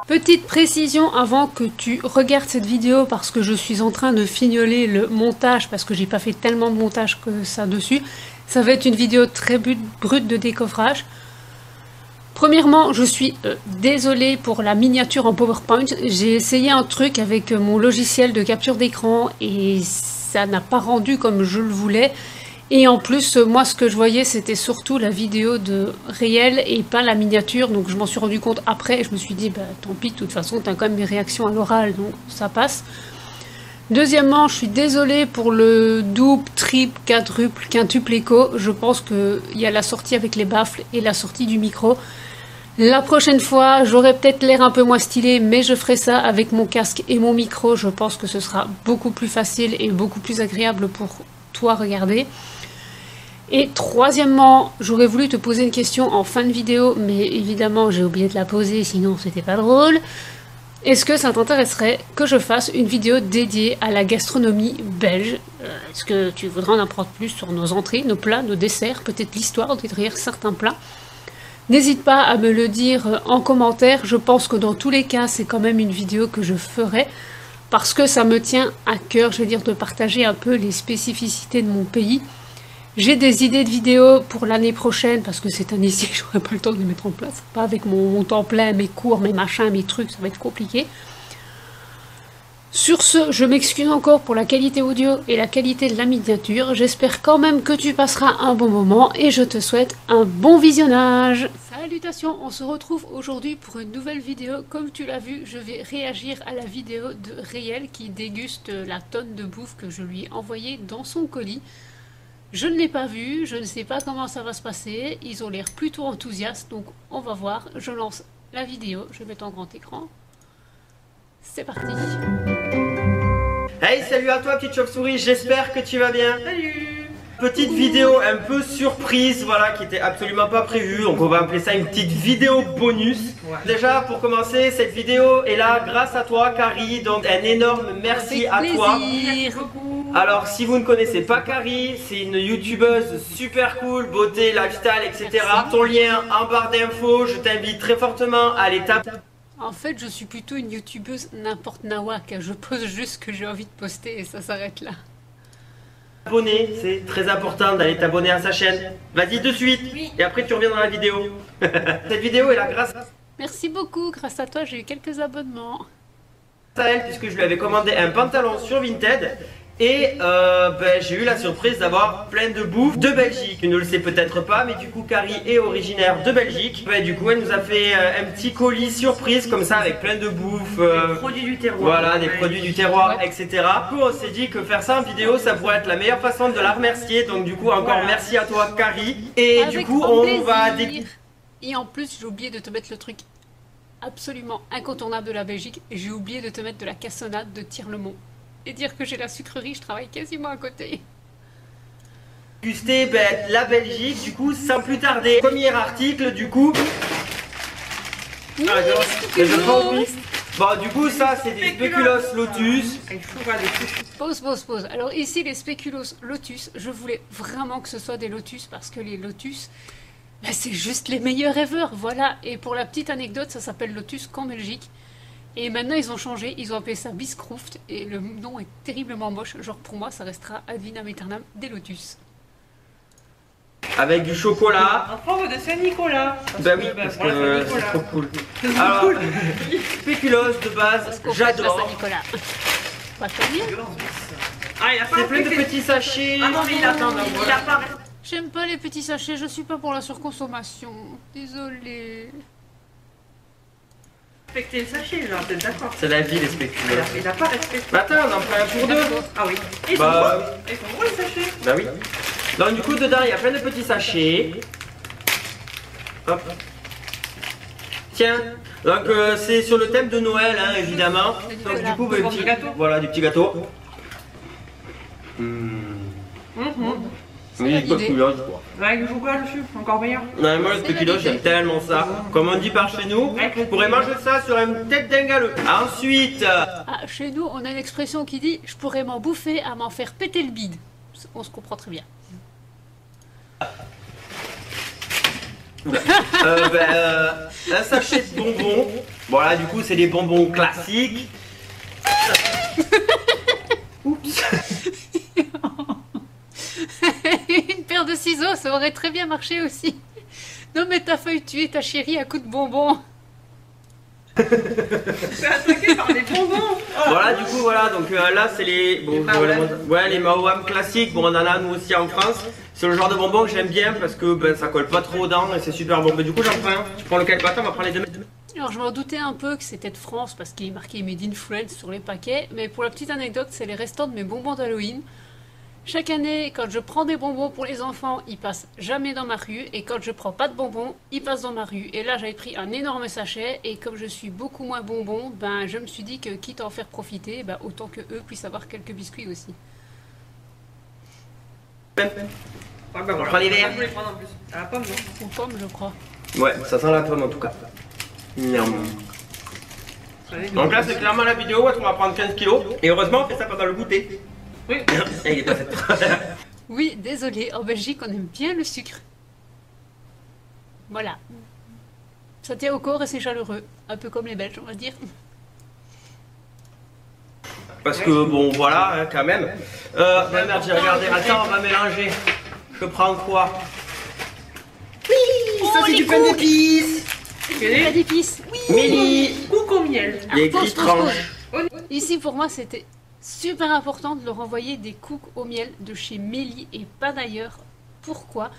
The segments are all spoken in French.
Petite précision avant que tu regardes cette vidéo, parce que je suis en train de fignoler le montage, parce que j'ai pas fait tellement de montage que ça dessus. Ça va être une vidéo très brute de décoffrage. Premièrement, je suis désolée pour la miniature en PowerPoint. J'ai essayé un truc avec mon logiciel de capture d'écran et ça n'a pas rendu comme je le voulais. Et en plus, moi, ce que je voyais, c'était surtout la vidéo de réel et pas la miniature. Donc, je m'en suis rendu compte après. Et je me suis dit, bah, tant pis, de toute façon, tu as quand même mes réactions à l'oral, donc ça passe. Deuxièmement, je suis désolée pour le double, triple, quadruple, quintuple écho. Je pense qu'il y a la sortie avec les baffles et la sortie du micro. La prochaine fois, j'aurai peut-être l'air un peu moins stylé, mais je ferai ça avec mon casque et mon micro. Je pense que ce sera beaucoup plus facile et beaucoup plus agréable pour toi regarder. Et troisièmement, j'aurais voulu te poser une question en fin de vidéo, mais évidemment j'ai oublié de la poser, sinon c'était pas drôle. Est-ce que ça t'intéresserait que je fasse une vidéo dédiée à la gastronomie belge? Est-ce que tu voudrais en apprendre plus sur nos entrées, nos plats, nos desserts, peut-être l'histoire derrière certains plats? N'hésite pas à me le dire en commentaire. Je pense que dans tous les cas, c'est quand même une vidéo que je ferai parce que ça me tient à cœur, je veux dire, de partager un peu les spécificités de mon pays. J'ai des idées de vidéos pour l'année prochaine parce que cette année-ci, j'aurai pas le temps de les mettre en place. Pas avec mon temps plein, mes cours, mes machins, mes trucs, ça va être compliqué. Sur ce, je m'excuse encore pour la qualité audio et la qualité de la miniature. J'espère quand même que tu passeras un bon moment et je te souhaite un bon visionnage. Salutations, on se retrouve aujourd'hui pour une nouvelle vidéo. Comme tu l'as vu, je vais réagir à la vidéo de Réel qui déguste la tonne de bouffe que je lui ai envoyée dans son colis. Je ne l'ai pas vu, je ne sais pas comment ça va se passer. Ils ont l'air plutôt enthousiastes, donc on va voir. Je lance la vidéo, je vais mettre en grand écran. C'est parti. Hey, salut à toi petite chauve-souris, j'espère que tu vas bien. Salut. Petite vidéo un peu surprise, voilà, qui était absolument pas prévue. Donc on va appeler ça une petite vidéo bonus. Ouais. Déjà pour commencer, cette vidéo est là grâce à toi Carrie. Donc un énorme merci à toi. Merci beaucoup. Alors si vous ne connaissez pas Carrie, c'est une youtubeuse super cool, beauté, lifestyle, etc. Merci. Ton lien en barre d'infos, je t'invite très fortement à aller taper. En fait, je suis plutôt une youtubeuse n'importe nawak. Je pose juste ce que j'ai envie de poster et ça s'arrête là. Abonner, c'est très important d'aller t'abonner à sa chaîne. Vas-y de suite, oui. Et après tu reviens dans la vidéo. Cette vidéo est là grâce. Merci beaucoup, grâce à toi j'ai eu quelques abonnements. À elle, puisque je lui avais commandé un pantalon sur Vinted. Et j'ai eu la surprise d'avoir plein de bouffe de Belgique. Tu ne le sais peut-être pas, mais du coup Carrie est originaire de Belgique. Du coup elle nous a fait un petit colis surprise comme ça avec plein de bouffe. Des produits du terroir. Voilà, des produits du terroir, etc. Du coup on s'est dit que faire ça en vidéo, ça pourrait être la meilleure façon de la remercier. Donc du coup encore merci à toi Carrie. Et avec du coup on va... Et en plus j'ai oublié de te mettre le truc absolument incontournable de la Belgique. J'ai oublié de te mettre de la cassonade de Tirlemont. Et dire que j'ai la sucrerie, je travaille quasiment à côté. Déguster la Belgique, du coup, sans plus tarder. Premier article, du coup. Oui, Bon, du coup, ça, c'est des spéculoos lotus. Pause. Alors ici, les spéculoos lotus, je voulais vraiment que ce soit des lotus parce que les lotus, bah, c'est juste les meilleurs ever, voilà. Et pour la petite anecdote, ça s'appelle lotus qu'en Belgique. Et maintenant ils ont changé, ils ont appelé ça Biscroft et le nom est terriblement moche, genre pour moi ça restera ad vitam aeternam des lotus. Avec du chocolat. En forme de Saint-Nicolas. Bah oui, parce que c'est trop cool. Alors, spéculoos de base, j'adore. Saint-Nicolas. Pas très bien. Ah, il a pas c'est plein de petits sachets. Ah non, mais il a pas... J'aime pas les petits sachets, je suis pas pour la surconsommation. Désolée. Respecter le sachet, genre, t'es d'accord? C'est la vie les spéculoos. Il a pas respecté. Bah attends, on en prend un pour deux. Ah oui. Et ils sont gros les sachets. Bah oui. Donc du coup dedans il y a plein de petits sachets. Hop. Tiens. Donc c'est sur le thème de Noël hein, évidemment. Donc du coup bah, voilà des petits gâteaux. C'est validé. Avec du chocolat dessus, encore meilleur. Non, moi le spéculoos j'aime tellement ça. Comme on dit par chez nous, vous pourrez manger ça sur une tête d'un galeux. Ensuite... Ah, chez nous on a une expression qui dit « je pourrais m'en bouffer à m'en faire péter le bide ». On se comprend très bien. Un sachet de bonbons. Voilà, du coup, c'est des bonbons classiques. Oups. Une paire de ciseaux, ça aurait très bien marché aussi. Non mais t'as failli tuer ta chérie à coups de bonbons. C'est attaqué par des bonbons. Voilà, du coup, voilà, donc là, c'est les... Bon, ouais, les Maoam classiques. Bon, on en a nous aussi en France. C'est le genre de bonbons que j'aime bien parce que ben, ça colle pas trop aux dents et c'est super bon. Mais du coup, j'en prends un. Tu prends lequel? Attends, on va prendre les deux. Alors je m'en doutais un peu que c'était de France parce qu'il est marqué Made in France sur les paquets. Mais pour la petite anecdote, c'est les restants de mes bonbons d'Halloween. Chaque année, quand je prends des bonbons pour les enfants, ils passent jamais dans ma rue. Et quand je prends pas de bonbons, ils passent dans ma rue. Et là, j'avais pris un énorme sachet. Et comme je suis beaucoup moins bonbon, ben, je me suis dit que quitte à en faire profiter, ben, autant que eux puissent avoir quelques biscuits aussi. Ouais, bah voilà. On prend les verres. Je voulais prendre en plus. À la pomme, non? Aux pommes, je crois. Ouais, ça sent la pomme en tout cas. Miam. Donc là, c'est clairement la vidéo où on va prendre 15 kilos. Et heureusement, on fait ça pendant le goûter. Oui. Et il est pas fait. Oui, désolé, en Belgique, on aime bien le sucre. Voilà. Ça tient au corps et c'est chaleureux. Un peu comme les Belges, on va dire. Parce que bon, voilà, hein, quand même. Bah merde, j'ai regardé. Attends, on va mélanger. Je prends quoi? Oui, ça c'est du pain d'épices. Pas d'épices. Oui. Mini. Coucou au miel. Il y a écrit tranche. Ici, pour moi, c'était super important de leur envoyer des cookies au miel de chez Mélie et pas d'ailleurs. Pourquoi?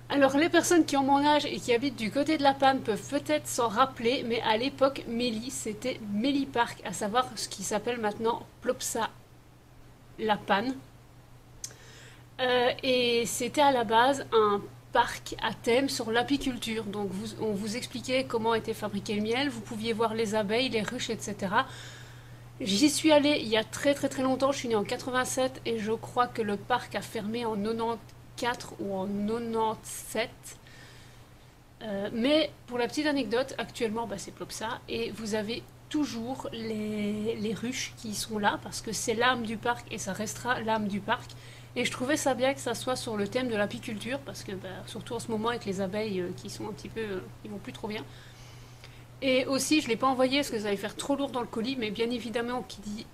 Alors, les personnes qui ont mon âge et qui habitent du côté de la Panne peuvent peut-être s'en rappeler, mais à l'époque, Mélie, c'était Mélie Park, à savoir ce qui s'appelle maintenant Plopsa la Panne. Et c'était à la base un parc à thème sur l'apiculture. Donc, on vous expliquait comment était fabriqué le miel, vous pouviez voir les abeilles, les ruches, etc. J'y suis allée il y a très longtemps, je suis née en 87 et je crois que le parc a fermé en 94 ou en 97. Mais pour la petite anecdote, actuellement bah, c'est Plopsa et vous avez toujours les ruches qui sont là parce que c'est l'âme du parc et ça restera l'âme du parc. Et je trouvais ça bien que ça soit sur le thème de l'apiculture parce que bah, surtout en ce moment avec les abeilles qui sont un petit peu, ils vont plus trop bien. Et aussi, je ne l'ai pas envoyé parce que ça allait faire trop lourd dans le colis, mais bien évidemment, qui dit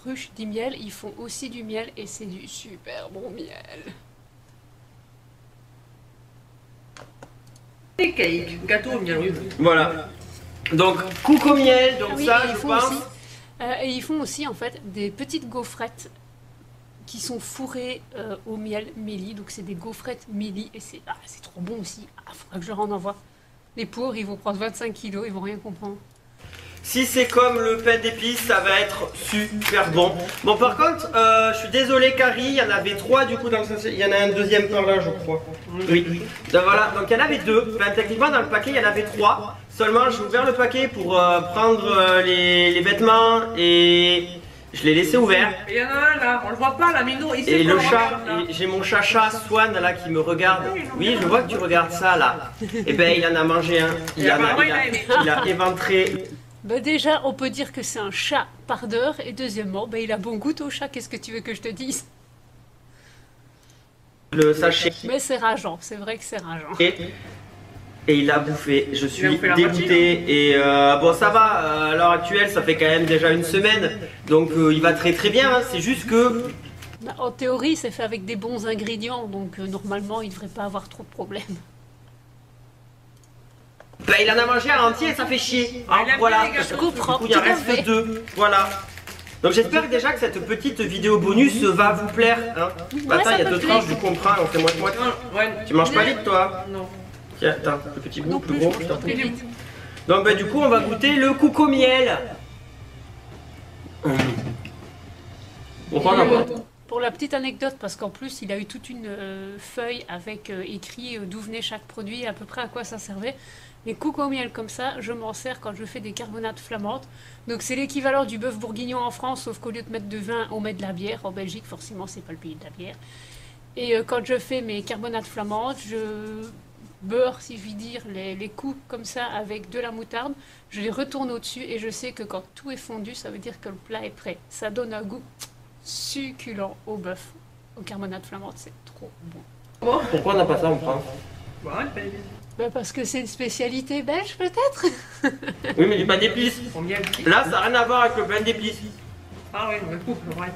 ruche dit miel, ils font aussi du miel et c'est du super bon miel. Des cakes, gâteau au miel, oui. Voilà. Donc, coucou au miel, donc Ah oui, ça, et je ils font pense. aussi, et ils font aussi en fait des petites gaufrettes qui sont fourrées au miel Mélie. Donc c'est des gaufrettes Mélie et c'est trop bon aussi. Ah, faudra que je leur en envoie. Les pauvres, ils vont prendre 25 kilos, ils vont rien comprendre. Si c'est comme le pain d'épices, ça va être super bon. Bon, par contre, je suis désolé, Carrie, il y en avait 3 du coup dans le sachet. Il y en a un deuxième par là, je crois. Oui. Donc voilà, donc il y en avait 2. Enfin, techniquement, dans le paquet, il y en avait 3. Seulement, j'ai ouvert le paquet pour prendre les vêtements et je l'ai laissé ouvert. Et il y en a un là, on le voit pas là, mais non, ici. Et le chat, j'ai mon chacha Swan là qui me regarde. Oui, je vois que tu regardes ça là. Et ben, il en a mangé un. Il a éventré. Bah déjà, on peut dire que c'est un chat pardeur, et deuxièmement, bah il a bon goût au chat, qu'est-ce que tu veux que je te dise? Le sachet. Mais c'est rageant, c'est vrai que c'est rageant. Et il a bouffé, je suis vous fait la dégoûté. Et bon, ça va, à l'heure actuelle, ça fait quand même déjà une semaine. Donc il va très bien, hein. C'est juste que. Bah, en théorie, c'est fait avec des bons ingrédients, donc normalement, il devrait pas avoir trop de problèmes. Bah, il en a mangé à entier et ça fait chier. Hein, il a voilà. pris les gâteaux. Je comprends, Il en tout à reste fait. 2. Voilà. Donc j'espère déjà que cette petite vidéo bonus va vous plaire. Hein. Bah, attends, ça il y a me 2 plaît. tranches, du coup on prend, on fait moite-moite. Ouais. Tu manges pas vite toi? Non. Tiens, attends, le petit bout, Non plus plus, gros, je je t'en mange prie. plus vite. Donc bah, du coup on va goûter le coco miel. Pourquoi on en prend? Pour la petite anecdote, parce qu'en plus il a eu toute une feuille avec écrit d'où venait chaque produit et à peu près à quoi ça servait. Les coco au miel comme ça, je m'en sers quand je fais des carbonades flamandes. Donc c'est l'équivalent du bœuf bourguignon en France, sauf qu'au lieu de mettre de vin, on met de la bière. En Belgique, forcément, c'est pas le pays de la bière. Et quand je fais mes carbonades flamandes, je beurre, si je puis dire, les coups comme ça avec de la moutarde. Je les retourne au-dessus et je sais que quand tout est fondu, ça veut dire que le plat est prêt. Ça donne un goût succulent au bœuf, aux carbonades flamandes, c'est trop bon. Pourquoi on n'a pas ça en France? Ouais, pas Bah parce que c'est une spécialité belge peut-être. Oui, mais du pain d'épices. Combien de petits? Là, ça n'a rien à voir avec le pain d'épices. Ah oui, on coupe, ouais.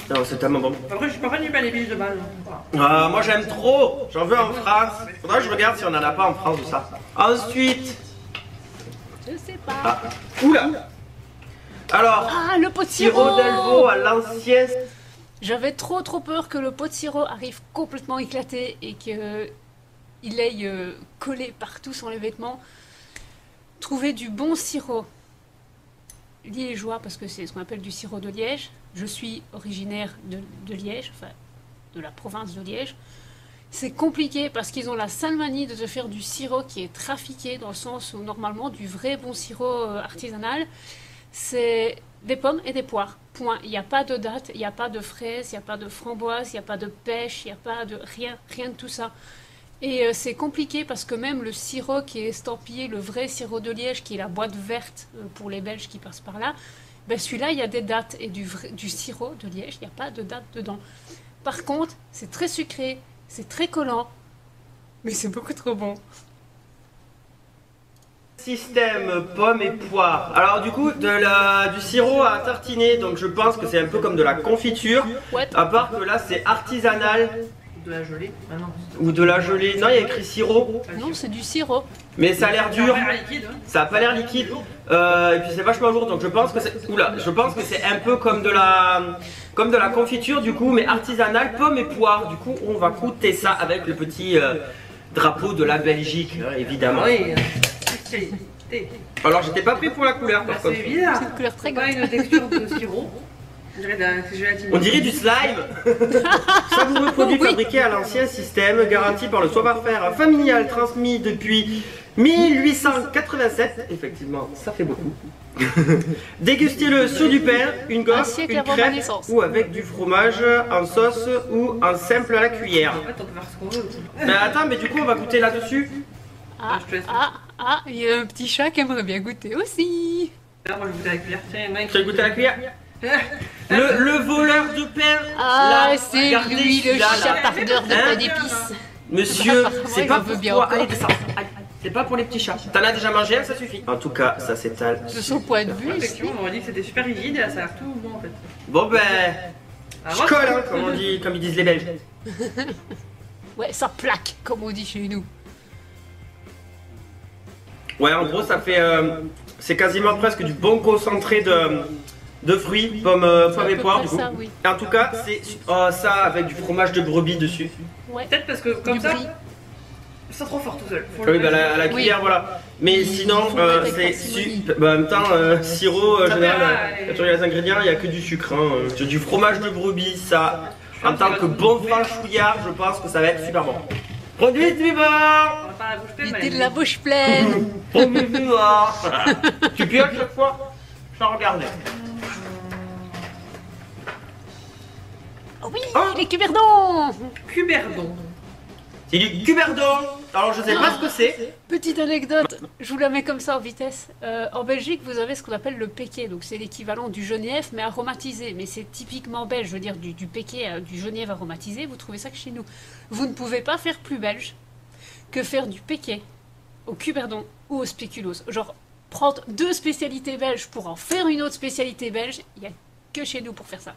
Non, c'est tellement bon. Après, je suis pas fan du pain d'épices de base. Voilà. Moi, j'aime trop. J'en veux en France. Faudra que je regarde si on en a pas en France de ça. Ensuite. Je sais pas. Ah. Oula. Alors, Ah, le pot de sirop sirop. d'Elvaux à l'ancienne. J'avais trop peur que le pot de sirop arrive complètement éclaté et que il aille collé partout sur les vêtements. Trouver du bon sirop liégeois, parce que c'est ce qu'on appelle du sirop de Liège. Je suis originaire de Liège, enfin de la province de Liège. C'est compliqué parce qu'ils ont la sale manie de te faire du sirop qui est trafiqué, dans le sens où normalement du vrai bon sirop artisanal, c'est des pommes et des poires. Point. Il n'y a pas de date, il n'y a pas de fraises, il n'y a pas de framboises, il n'y a pas de pêche, il n'y a pas de rien de tout ça. Et c'est compliqué parce que même le sirop qui est estampillé, le vrai sirop de Liège, qui est la boîte verte pour les Belges qui passent par là, ben celui-là, il y a des dates. Et du sirop de Liège, il n'y a pas de date dedans. Par contre, c'est très sucré, c'est très collant, mais c'est beaucoup trop bon. Système pommes et poires. Alors du coup, du sirop à tartiner, donc je pense que c'est un peu comme de la confiture. Ouais. À part que là, c'est artisanal. De la gelée? Ah non. Ou de la gelée. Non, il y a écrit sirop. Non, c'est du sirop. Mais ça a l'air dur. Ça a l'air liquide, hein. Ça a pas l'air liquide. Et puis c'est vachement lourd, donc je pense que c'est. Oula, je pense que c'est un peu comme de la confiture du coup, mais artisanale, pommes et poires. Du coup, on va goûter ça avec le petit drapeau de la Belgique, hein, évidemment. Oui. Alors j'étais pas pris pour la couleur par C'est contre. bizarre. C'est une couleur très Pas goûteuse. une texture de sirop. On dirait de la gélatine. On dirait du slime. Savoureux produit fabriqué à l'ancien système, garanti par le savoir-faire familial transmis depuis 1887. Effectivement, ça fait beaucoup. Dégustez-le sur du pain, une Un gosse, siècle une avant ma crêpe naissance. ou avec du fromage en sauce ou en simple à la cuillère. En fait, on peut faire ce qu'on veut. Mais attends, mais du coup on va goûter là-dessus. Je te laisse. Il y a un petit chat qui aimerait bien goûter aussi. Là, moi, je goûte avec cuillère. Tiens, mec. Tu as goûté à la cuillère. Le voleur de pain. Ah, là, c'est regardez lui le celui-là, là. chapardeur de Hein pain d'épices. Monsieur, c'est Ouais, pas j'en veux pour bien toi. encore. Allez, descends. Allez, c'est pas pour les petits chats. T'en as déjà mangé un, ça suffit. En tout cas, ça s'étale. De son point de vue, ici. Effectivement, on m'a dit que c'était super rigide et là, ça a l'air tout bon en fait. Bon ben, Ah, je moi, colle, hein, comme ils disent les Belges. Ouais, ça plaque, comme on dit chez nous. Ouais, en gros, ça fait, c'est quasiment presque du bon concentré de fruits, pommes et peu poires près du coup. ça, oui. En tout cas, c'est ça avec du fromage de brebis dessus. Ouais. peut-être parce que comme Du ça, brie. c'est trop fort tout seul. Faut Oui, le bah, mettre. à la cuillère, voilà. Mais sinon, faut mettre avec c'est parcimonie. en même temps, sirop, Ça général, fait, quand tu regardes les ingrédients, il n'y a que du sucre. Hein. C'est du fromage de brebis, ça. En tant que bon franchouillard, je pense que ça va être super bon. Produit suivant. On va pas la bouche pleine, Il mais était de la bouche pleine. Produit suivant. Tu pioches chaque fois sans regarder. Oh oui, Oh. les cuberdons. Cuberdon. C'est du cuberdon. Alors je sais pas ce que c'est. Petite anecdote, je vous la mets comme ça en vitesse. En Belgique, vous avez ce qu'on appelle le péquet, donc c'est l'équivalent du genièvre mais aromatisé. Mais c'est typiquement belge, je veux dire du péquet, du genièvre aromatisé. Vous trouvez ça que chez nous. Vous ne pouvez pas faire plus belge que faire du péquet au cuberdon ou au spéculoos. Genre prendre deux spécialités belges pour en faire une autre spécialité belge, il n'y a que chez nous pour faire ça.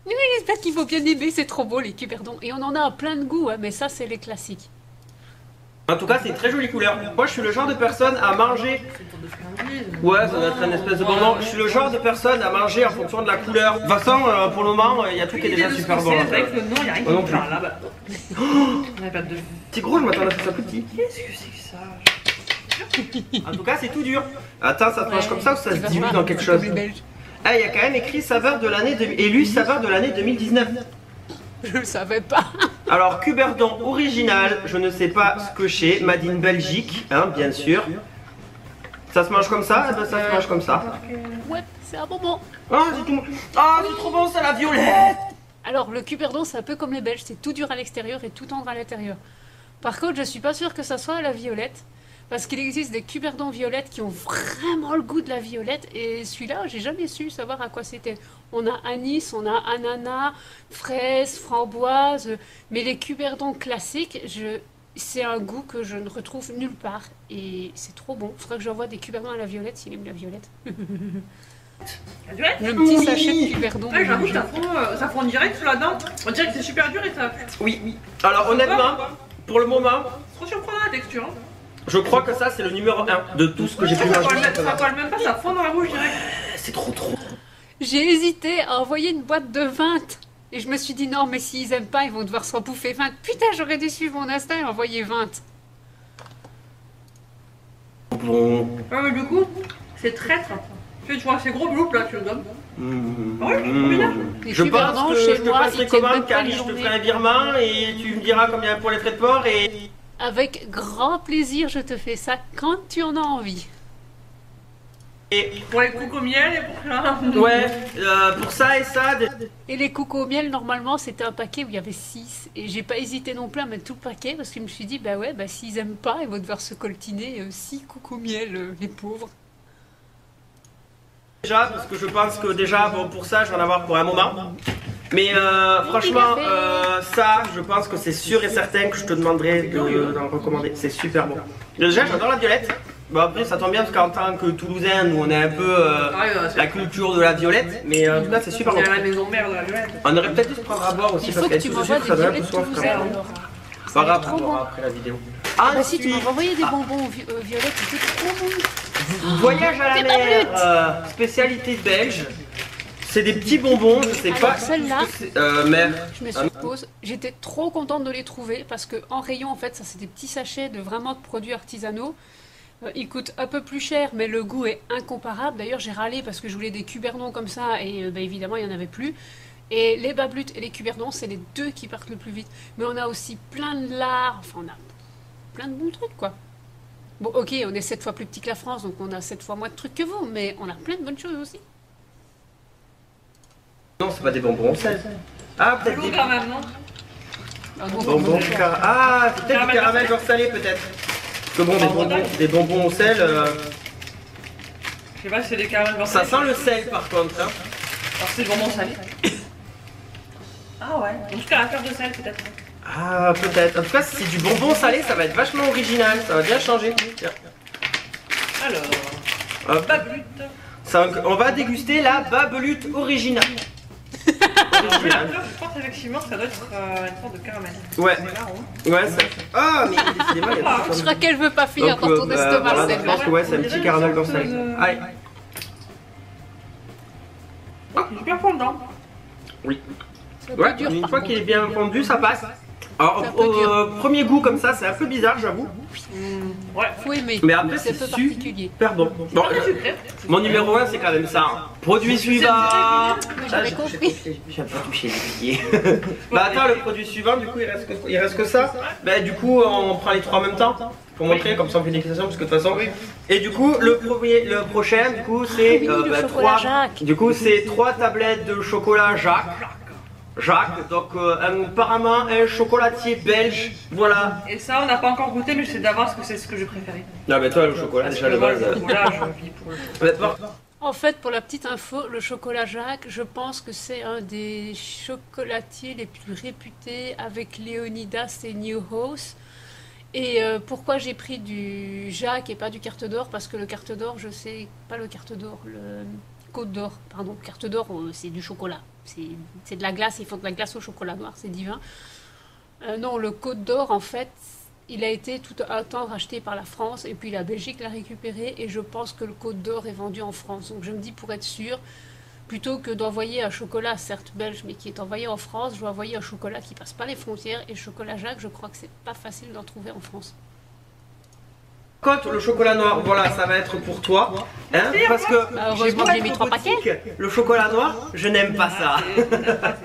Oui, j'espère qu'il faut bien aimer, c'est trop beau les cuberdons. Et on en a à plein de goûts, hein, mais ça c'est les classiques. En tout cas, c'est une très jolie couleur. Moi, je suis le genre de personne à manger. C'est une sorte de friandise. Ouais, ça doit être une espèce de bonbon. Je suis le genre de personne à manger en fonction de la couleur. De toute façon, pour le moment, il y a tout qui est déjà super bon. C'est vrai que le nom, il n'y a rien Moi non qui plus. parle là-bas. On n'a pas de. C'est gros, je m'attendais à ce que ça plus petit. Qu'est-ce que c'est que ça? En tout cas, c'est tout dur. Attends, ça se mange comme ça ou ça se Tu vas dilue voir, dans quelque c'est chose? comme les Belges. Ah, il y a quand même écrit saveur de l'année élu saveur de l'année 2019. Je le savais pas. Alors, cuberdon original, je ne sais pas ce que c'est, Made in Belgique, hein, bien sûr. Ça se mange comme ça? Eh ben, ça se mange comme ça. Ouais, c'est un bonbon. Ah, c'est trop bon, ça, la violette! Alors, le cuberdon, c'est un peu comme les Belges, c'est tout dur à l'extérieur et tout tendre à l'intérieur. Par contre, je suis pas sûre que ça soit la violette, parce qu'il existe des cuberdons violettes qui ont vraiment le goût de la violette, et celui-là, j'ai jamais su savoir à quoi c'était. On a anis, on a ananas, fraises, framboises, mais les cuberdons classiques, c'est un goût que je ne retrouve nulle part. Et c'est trop bon. Il faudrait que j'envoie des cuberdons à la violette s'il aime la violette. La violette. Le petit sachet de cuberdons. Ouais, j'avoue, ça fond direct sous la dent. On dirait que c'est super dur et ça. Oui. Alors honnêtement, pour le moment, C'est trop surprenant la texture. Hein. je crois que ça c'est le numéro 1 de tout ce que j'ai pu Ça manger. colle même pas, ça fond dans la bouche direct. C'est trop. J'ai hésité à envoyer une boîte de 20. Et je me suis dit non, mais s'ils aiment pas, ils vont devoir s'en bouffer 20. Putain, j'aurais dû suivre mon instinct et envoyer 20. Bon. Ouais, mais du coup, c'est traître. Tu vois, ces gros bloupes là, tu le donnes. Mmh. Ah ouais, trop bien. Les Je pense cuberdons, que chez je te moi, passerai ils tiennent commande, même pas Carrie, une je te journée. ferai un virement et tu me diras combien pour les frais de port et... Avec grand plaisir, je te fais ça quand tu en as envie. Pour les coups au miel et pour ça. Ouais, pour ça et ça... Et les coucous au miel, normalement, c'était un paquet où il y avait 6. Et j'ai pas hésité non plus à mettre tout le paquet parce que je me suis dit, bah ouais, bah s'ils aiment pas, ils vont devoir se coltiner 6 coucous au miel, les pauvres. Déjà, parce que je pense que déjà, bon, pour ça, je vais en avoir pour un moment. Mais franchement, ça, je pense que c'est sûr et certain que je te demanderai d'en recommander. C'est super bon. Déjà, j'adore la violette. Bon, après, ça tombe bien parce qu'en tant que Toulousain, nous, on a un peu la culture de la violette. Mais en tout cas, c'est super bon. C'est la maison mère de la violette. On aurait peut-être dû se prendre à boire aussi Il parce faut que qu'avec tu tout ce m'envoies sucre, des ça donne un peu violettes soif quand toulousaines même. alors. Pas grave, trop on verra bon. après la vidéo. Bah si, tu m'as envoyé des bonbons violettes, c'était trop bon. Voyage à la T'es pas mer, spécialité belge. C'est des petits bonbons, je sais Alors, pas. celle-là, Mer. je me suppose, j'étais trop contente de les trouver parce que en rayon, en fait, ça c'est des petits sachets de vraiment de produits artisanaux. Ils coûtent un peu plus cher, mais le goût est incomparable. D'ailleurs, j'ai râlé parce que je voulais des cuberdons comme ça et bah, évidemment, il n'y en avait plus. Et les bablutes et les cuberdons, c'est les deux qui partent le plus vite. Mais on a aussi plein de lard, enfin on a plein de bons trucs quoi. Bon ok, on est 7 fois plus petit que la France, donc on a 7 fois moins de trucs que vous, mais on a plein de bonnes choses aussi. Non, c'est pas des bonbons au sel. Ah, C'est peut-être lourd des quand même, non? bonbons Ah, c'est peut-être du caramel beurre salé peut-être. Parce que bon, des bonbons au sel, Je sais pas si c'est des caramels ça sent le sel par contre. Hein. Alors c'est vraiment salé. Ah ouais. En tout cas, la fleur de sel peut-être. Ah, peut-être. En tout cas, si c'est du bonbon salé, ça va être vachement original. Ça va bien changer. Tiens. Alors, Hop. bablute. On va déguster la babelute originale. La Originale. fleur, je pense effectivement que ça doit être une sorte de caramel. Ouais, C'est marrant. ouais, ça. Ah, mais décidément, il y a des Je trucs crois qu'elle veut pas finir Donc, dans ton estomac, voilà, je celle-là. pense que ouais, c'est un petit caramel beurre salé. Allez. C'est super fondant. Oui. C'est un peu Ouais, dur, une par fois contre. qu'il est bien fondu, ça passe. Alors, C'est un peu dur. premier goût comme ça, c'est un peu bizarre, j'avoue. Ouais. Faut aimer. Mais après, c'est c'est un peu particulier. super bon. Bon, Pas sucré. mon numéro 1, c'est quand même ça. Hein. Produit suivant. J'avais j'ai compris. pas touché les billets. Bah attends, le produit suivant, du coup, il reste que ça. Bah du coup, on prend les trois en même temps. Pour montrer, comme ça on fait une déclaration, parce que de toute façon. Et du coup, le prochain, du coup, c'est Ah oui, le chocolat Jacques. Du coup, c'est 3 tablettes de chocolat Jacques, donc apparemment un chocolatier belge, voilà. Et ça, on n'a pas encore goûté, mais je sais d'avance que c'est ce que je préférais. Non mais toi le chocolat Parce déjà que de moi, base. le chocolat, je vis pour le chocolat. En fait, pour la petite info, le chocolat Jacques, je pense que c'est un des chocolatiers les plus réputés avec Léonidas et Newhouse. Et pourquoi j'ai pris du Jacques et pas du Carte d'Or? Parce que le Carte d'Or, je sais, pas le Carte d'Or, le Côte d'Or, pardon. Carte d'Or, c'est du chocolat. C'est de la glace, ils font de la glace au chocolat noir, c'est divin. Non, le Côte d'Or, en fait, il a été tout un temps racheté par la France et puis la Belgique l'a récupéré et je pense que le Côte d'Or est vendu en France. Donc je me dis pour être sûr, plutôt que d'envoyer un chocolat, certes belge, mais qui est envoyé en France, je vais envoyer un chocolat qui passe pas les frontières et le chocolat Jacques, je crois que c'est pas facile d'en trouver en France. Contre le chocolat noir, voilà, ça va être pour toi. Hein, parce que heureusement que j'ai mis 3 paquets. le chocolat noir, je n'aime pas ça.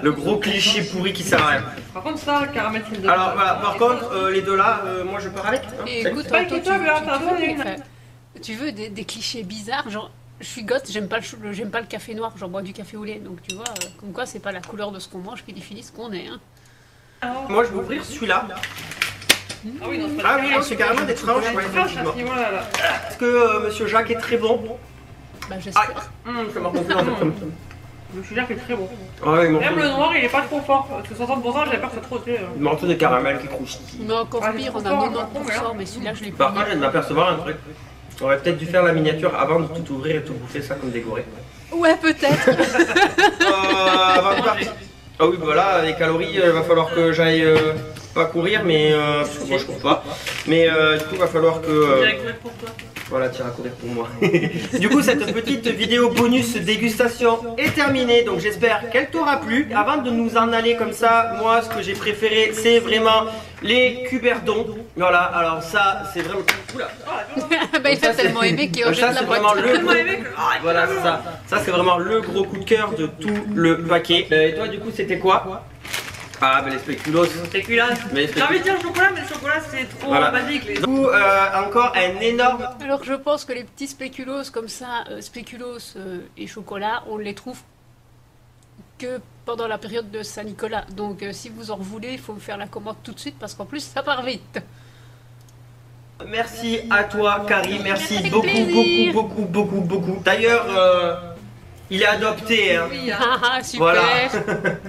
Le gros cliché pourri qui sert à rien. Par contre, ça, caramel, c'est le Alors voilà, par contre, les deux là, moi je pars avec. Hein. Et Salut. écoute, pas Anto, équitable, hein, t'as fait une- tu veux des clichés bizarres, genre je suis gosse, j'aime pas j'aime pas le café noir, j'en bois du café au lait, donc tu vois, comme quoi c'est pas la couleur de ce qu'on mange qui définit ce qu'on est. Hein. Moi je vais ouvrir celui-là. Ah oui, non, c'est pas Ah du oui, caramel, c'est carrément des tranches, ouais, Des tranches à effectivement. ce niveau-là, là. Parce que Monsieur Jacques est très bon. Bah j'espère. Ça m'a gonflé en fait. Le sucre est très bon. Ouais, Même le noir, il est pas trop fort. Parce que 60%, j'avais peur que ça trop. Le morceau de caramel qui croustille. Mais encore Ah, pire, mais on a trop fort, 90%, mais celui-là, je l'ai Par pas. contre, je viens de m'apercevoir un truc. On aurait peut-être dû faire la miniature avant de tout ouvrir et tout bouffer ça comme des gorées. Ouais, peut-être. Avant de partir. Ah oui, bah voilà, les calories, il va falloir que j'aille pas courir, mais moi je cours pas. Mais du coup, il va falloir que. J'irai courir pour toi. Voilà, tu iras courir pour moi. Du coup, cette petite vidéo bonus dégustation est terminée, donc j'espère qu'elle t'aura plu. Avant de nous en aller comme ça, moi, ce que j'ai préféré, c'est vraiment les cuberdons. Voilà, alors ça, c'est vraiment. Oula. Bah, il a tellement aimé qu'il rejette Ça, la c'est boîte. vraiment le Tellement gros... aimé que. Voilà, c'est ça. Ça, c'est vraiment le gros coup de cœur de tout le paquet. Et toi, du coup, c'était quoi? Ah, mais les spéculoos. Spéculas. Mais J'ai envie de dire chocolat, mais le chocolat, c'est trop Voilà. basique. Les... Du coup, encore un énorme. Alors, je pense que les petits spéculoos comme ça, spéculoos et chocolat, on les trouve que pendant la période de Saint-Nicolas. Donc, si vous en voulez, il faut faire la commande tout de suite parce qu'en plus, ça part vite. Merci à toi, Carrie. Merci Avec beaucoup, plaisir. beaucoup. D'ailleurs, il est adopté. Hein. Oui, hein. Ah, ah, super. Voilà.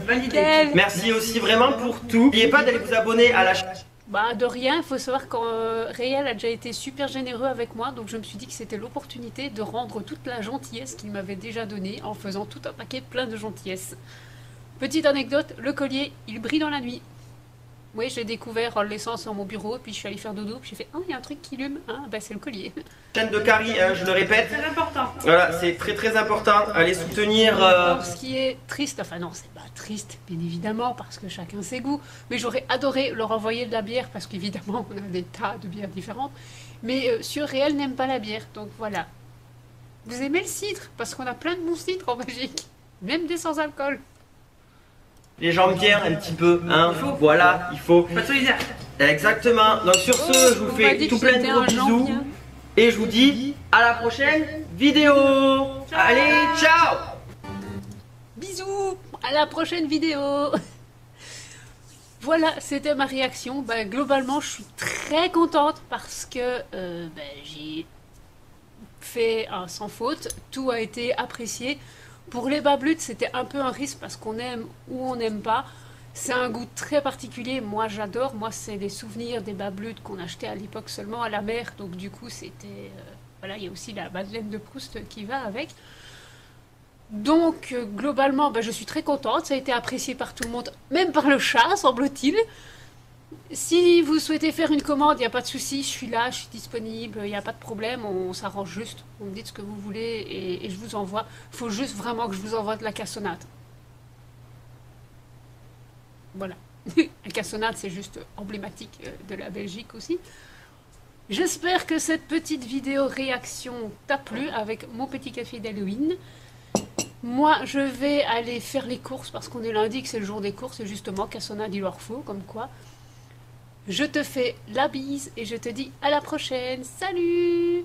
Validé. Nickel. Merci aussi vraiment pour tout. N'oubliez pas d'aller vous abonner à la chaîne. Bah, de rien, il faut savoir que Réal a déjà été super généreux avec moi, donc je me suis dit que c'était l'opportunité de rendre toute la gentillesse qu'il m'avait déjà donnée en faisant tout un paquet plein de gentillesse. Petite anecdote, le collier, il brille dans la nuit. Oui, j'ai découvert en le laissant sur mon bureau, puis je suis allée faire dodo, puis j'ai fait « Ah, il y a un truc qui allume, hein, bah c'est le collier. » Chaîne de Carrie, hein, je le répète. C'est important. Voilà, c'est très important. Allez soutenir. Alors, ce qui est triste, enfin non, c'est pas triste, bien évidemment, parce que chacun ses goûts, mais j'aurais adoré leur envoyer de la bière, parce qu'évidemment, on a des tas de bières différentes, mais sur Réel n'aime pas la bière, donc voilà. Vous aimez le cidre, parce qu'on a plein de bons cidres en Belgique, même des sans alcool. Les jambes bien un petit peu, hein. Voilà, il faut. Pas de solidaire. Exactement. Donc sur ce, je vous On m'a fais dit tout que plein de c'était gros un bisous. jambien. Et je vous dis à la prochaine vidéo. Allez, ciao. Bisous, à la prochaine vidéo. Voilà, c'était ma réaction. Bah, globalement, je suis très contente parce que j'ai fait un sans faute. Tout a été apprécié. Pour les bablutes, c'était un peu un risque parce qu'on aime ou on n'aime pas. C'est un goût très particulier. Moi, j'adore. Moi, c'est des souvenirs des bablutes qu'on achetait à l'époque seulement à la mer. Donc, du coup, c'était... voilà, il y a aussi la Madeleine de Proust qui va avec. Donc, globalement, je suis très contente. Ça a été apprécié par tout le monde, même par le chat, semble-t-il. Si vous souhaitez faire une commande, il n'y a pas de souci. Je suis là, je suis disponible. Il n'y a pas de problème. On s'arrange juste. Vous me dites ce que vous voulez et je vous envoie. Il faut juste vraiment que je vous envoie de la cassonade. Voilà. La cassonade, c'est juste emblématique de la Belgique aussi. J'espère que cette petite vidéo réaction t'a plu avec mon petit café d'Halloween. Moi, je vais aller faire les courses parce qu'on est lundi, que c'est le jour des courses, et justement, cassonade, il leur faut, comme quoi. Je te fais la bise et je te dis à la prochaine. Salut!